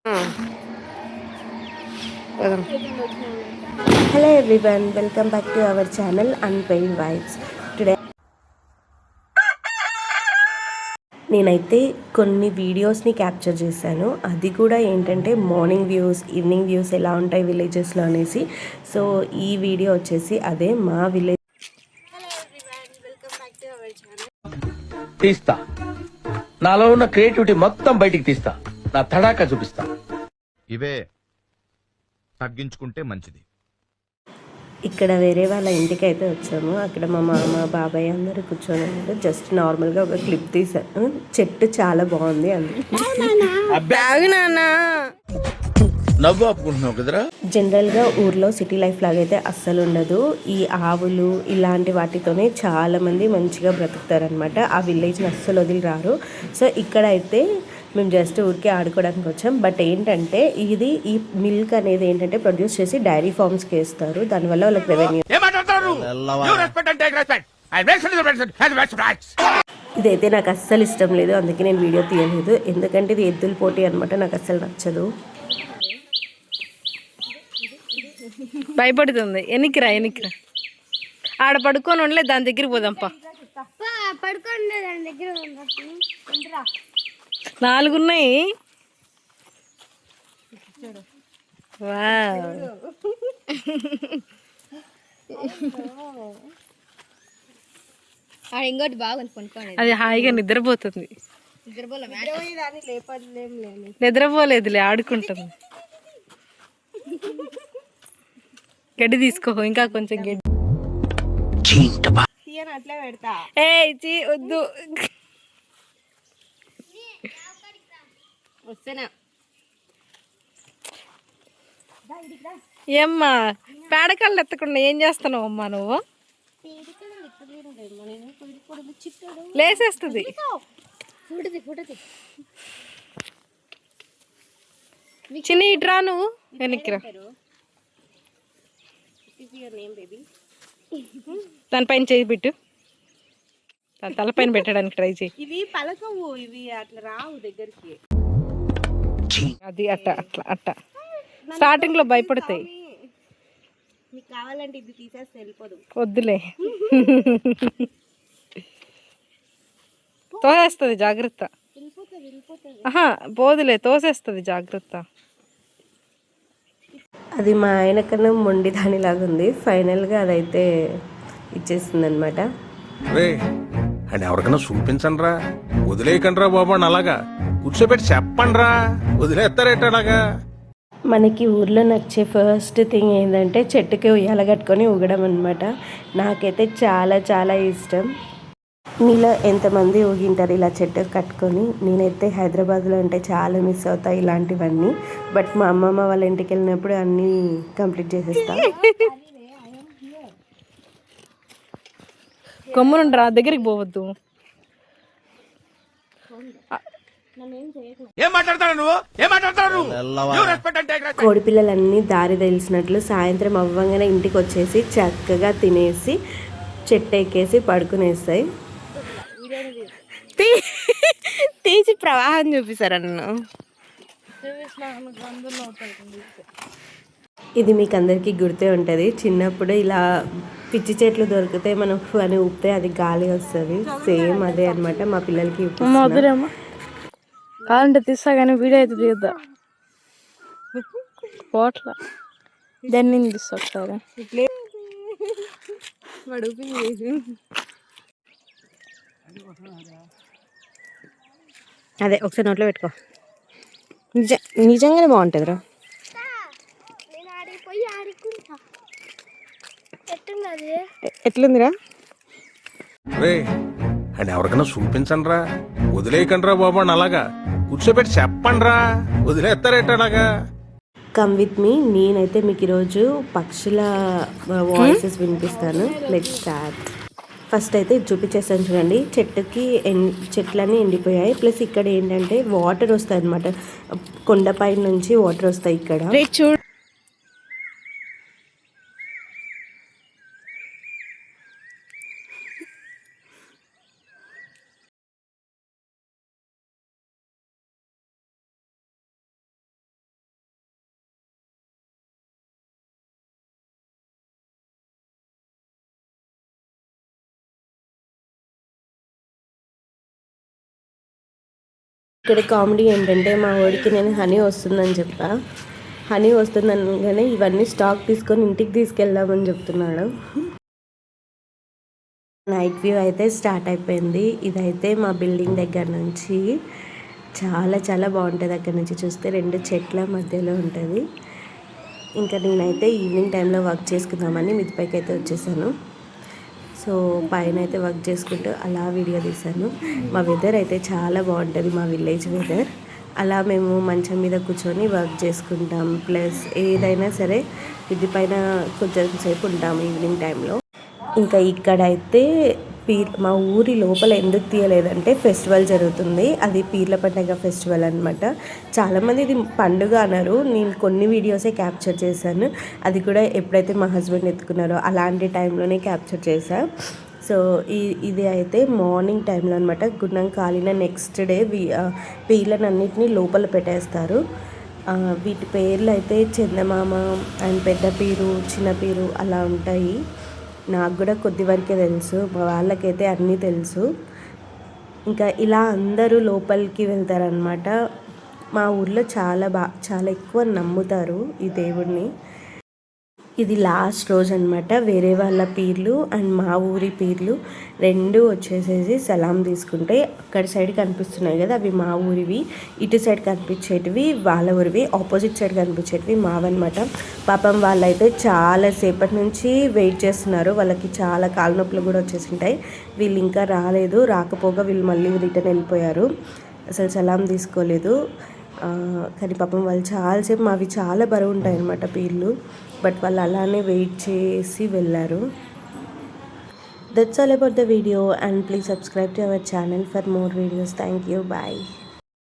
Hello everyone, welcome back to our channel Unpaid Vibes. Today నేనైతే కొన్ని వీడియోస్ని capture చేశాను. అది కూడా ఏంటంటే మార్నింగ్ వ్యూస్, ఈవినింగ్ వ్యూస్ ఎలా ఉంటాయి విలేజెస్లో అనేసి. సో ఈ వీడియో వచ్చేసి అదే మా విలేజ్. తీస్తా, నాలో ఉన్న క్రియేటివిటీ మొత్తం బయటికి తీస్తా, నా తడాకా చూపిస్తా. ఇవే తగ్గించుకుంటే మంచిది. ఇక్కడ వేరే వాళ్ళ ఇంటికి అయితే వచ్చాము. అక్కడ మా మామ, బాబాయ్ అందరూ కూర్చొని ఉన్నారు. జస్ట్ నార్మల్గా ఒక క్లిప్ తీసాను. చెట్టు చాలా బాగుంది అందుకే. నవ్వు ఆపుకుంటున్నావు కదరా. జనరల్గా ఊర్లో సిటీ లైఫ్ లాగైతే అస్సలు ఉండదు. ఈ ఆవులు ఇలాంటి వాటితోనే చాలామంది మంచిగా బ్రతుకుతారనమాట. ఆ విలేజ్ని అస్సలు వదిలిరారు. సో ఇక్కడైతే మేము జస్ట్ ఊరికి ఆడుకోవడానికి వచ్చాం. బట్ ఏంటంటే ఈ మిల్క్ అనేది ఏంటంటే ప్రొడ్యూస్ చేసి డైరీ ఫార్మ్స్కి వేస్తారు. దానివల్ల వాళ్ళకి రెవెన్యూ. ఇదైతే నాకు అస్సలు ఇష్టం లేదు, అందుకే నేను వీడియో తీయలేదు. ఎందుకంటే ఇది ఎద్దుల పోటీ అనమాట, నాకు అస్సలు నచ్చదు. భయపడుతుంది. ఎన్నికిరా ఆడ పడుకొని ఉండలే, దాని దగ్గర పోదాంపా. 4 ఉన్నాయి. ఇంకోటి బాగుంది కొనుక్కోండి. అది హాయిగా నిద్రపోతుంది. నిద్రపోలేదులే, ఆడుకుంటుంది. గడ్డి తీసుకో, ఇంకా కొంచెం గడ్డి. వద్దు, ఏమ్మా పేడకాళ్ళు ఎత్తకుండా ఏం చేస్తున్నావు అమ్మా నువ్వు? లేసేస్తుంది. చిన్న ఇట్రా, నువ్వు వెనక్కిరా. దానిపైన చేయి పెట్టు, దాని తలపైన పెట్టడానికి ట్రై చేయి. ఇవి పలకవు, ఇవి అట్లా రావు దగ్గరికి. అది అట్ట స్టార్టింగ్ లో భయపడతాయి. మీకు కావాలంటే ఇది తీసేస్తే వెళ్ళిపోదు. వద్దులే, తోసేస్తుంది, జాగ్రత్త. ఆహా పోదులే, తోసేస్తుంది, జాగ్రత్త. అది మా ఆయన కన్నా మొండి దానిలాగా ఉంది. ఫైనల్గా అదైతే ఇచ్చేస్తుంది అనమాట. అని ఎవరికైనా చూపించండి రా, వదిలేయకండి రా బాబు అని అలాగా కూర్చోబెట్టి చెప్పండి రా, వదిలేస్తారేట అలాగా. మనకి ఊర్లో నచ్చే ఫస్ట్ థింగ్ ఏంటంటే చెట్టుకి ఉయ్యాల కట్టుకొని ఊగడం అనమాట. నాకైతే చాలా చాలా ఇష్టం. మీలో ఎంతమంది ఊగింటారు ఇలా చెట్టు కట్టుకొని? నేనైతే హైదరాబాద్లో అంటే చాలా మిస్ అవుతాయి ఇలాంటివన్నీ. బట్ మా అమ్మమ్మ వాళ్ళ ఇంటికి వెళ్ళినప్పుడు అన్నీ కంప్లీట్ చేసేస్తా. గమ్మునుండ్రా, దగ్గరికి పోవద్దు. కోడి పిల్లలన్నీ దారి తెలిసినట్లు సాయంత్రం అవ్వంగానే ఇంటికి వచ్చేసి చక్కగా తినేసి చెట్టు ఎక్కేసి పడుకునేస్తాయి. తీసి ప్రవాహం చూపిస్తారా నన్ను? ఇది మీకు అందరికీ గుర్తే ఉంటుంది. చిన్నప్పుడు ఇలా పిచ్చి చెట్లు దొరికితే మనం అని ఊపితే అది గాలి వస్తుంది. సేమ్ అదే అనమాట మా పిల్లలకి. వద్దులేమ్మా, కావాలంటే తీస్తా కానీ వీడియో అయితే తీద్దా పోట్ల. దాన్ని తీస్తా ఒకసారి. అదే ఒకసారి నోట్లో పెట్టుకో. నిజంగానే బాగుంటుందిరా. ఎట్లుందిరా? అని ఎవరికైనా చూపించండి రా, వదిలేయకండి రా బాబు అని అలాగా కూర్చోబెట్టి చెప్పండి రా, వదిలేస్తారేట అలాగా. Come with me. నేనైతే మీకు ఈరోజు పక్షుల వాయిసెస్ వినిపిస్తాను. Let's start. ఫస్ట్ అయితే ఇది చూపించేస్తాను చూడండి. చెట్లన్నీ ఎండిపోయాయి. ప్లస్ ఇక్కడ ఏంటంటే వాటర్ వస్తాయి అనమాట. కొండపై నుంచి వాటర్ వస్తాయి ఇక్కడ. ఇక్కడ కామెడీ ఏంటంటే మా వాడికి నేను హనీ వస్తుందని చెప్పా. హనీ వస్తుందనగానే ఇవన్నీ స్టాక్ తీసుకొని ఇంటికి తీసుకెళ్దామని చెప్తున్నాడు. నైట్ వ్యూ అయితే స్టార్ట్ అయిపోయింది. ఇదైతే మా బిల్డింగ్ దగ్గర నుంచి చాలా చాలా బాగుంటుంది. అక్కడ నుంచి చూస్తే 2 చెట్ల మధ్యలో ఉంటుంది. ఇంకా నేనైతే ఈవినింగ్ టైంలో వర్క్ చేసుకుందామని మిద్దిపైకి అయితే వచ్చేసాను. సో పైన అయితే వర్క్ చేసుకుంటూ అలా వీడియో తీశాను. మా వెదర్ అయితే చాలా బాగుంటుంది, మా విలేజ్ వెదర్. అలా మేము మంచం మీద కూర్చొని వర్క్ చేసుకుంటాం. ప్లస్ ఏదైనా సరే మిద్ది పైన కొంచెం సేపు ఉంటాము ఈవినింగ్ టైంలో. ఇంకా ఇక్కడైతే మా ఊరి లోపల ఎందుకు తీయలేదంటే ఫెస్టివల్ జరుగుతుంది. అది పీర్ల పండుగ ఫెస్టివల్ అనమాట. చాలామంది ఇది పండుగ అన్నారు. నేను కొన్ని వీడియోసే క్యాప్చర్ చేశాను. అది కూడా ఎప్పుడైతే మా హస్బెండ్ ఎత్తుకున్నారో అలాంటి టైంలోనే క్యాప్చర్ చేశాను. సో ఇది అయితే మార్నింగ్ టైంలో అనమాట. గున్నం కాలిన నెక్స్ట్ డే పీర్లను అన్నిటినీ లోపల పెట్టేస్తారు. వీటి పేర్లు అయితే చందమామ అండ్ పెద్ద పీరు, చిన్న పీరు అలా ఉంటాయి. నాకు కూడా కొద్ది వరకే తెలుసు, మా వాళ్ళకైతే అన్నీ తెలుసు. ఇంకా ఇలా అందరూ లోపలికి వెళ్తారనమాట. మా ఊర్లో చాలా ఎక్కువ నమ్ముతారు ఈ దేవుడిని. ఇది లాస్ట్ రోజు అనమాట. వేరే వాళ్ళ పీర్లు అండ్ మా ఊరి పీర్లు 2 వచ్చేసేసి సలాం తీసుకుంటే అక్కడ సైడ్ కనిపిస్తున్నాయి కదా, అవి మా ఊరివి. ఇటు సైడ్ కనిపించేటివి వాళ్ళ ఊరివి, ఆపోజిట్ సైడ్ కనిపించేటివి మావన్నమాట. పాపం వాళ్ళైతే చాలాసేపటి నుంచి వెయిట్ చేస్తున్నారు. వాళ్ళకి చాలా కాళ్ళ నొప్పులు కూడా వచ్చేసి ఉంటాయి. వీళ్ళు ఇంకా రాలేదు. రాకపోగా వీళ్ళు మళ్ళీ రిటర్న్ వెళ్ళిపోయారు. అసలు సలాం తీసుకోలేదు. కానీ పాపం వాళ్ళు చాలాసేపు, మావి చాలా బరువు ఉంటాయి అన్నమాట పీర్లు. బట్ వాళ్ళు అలానే వెయిట్ చేసి వెళ్ళారు. That's all about the video, and please subscribe to our channel for more videos. Thank you. Bye.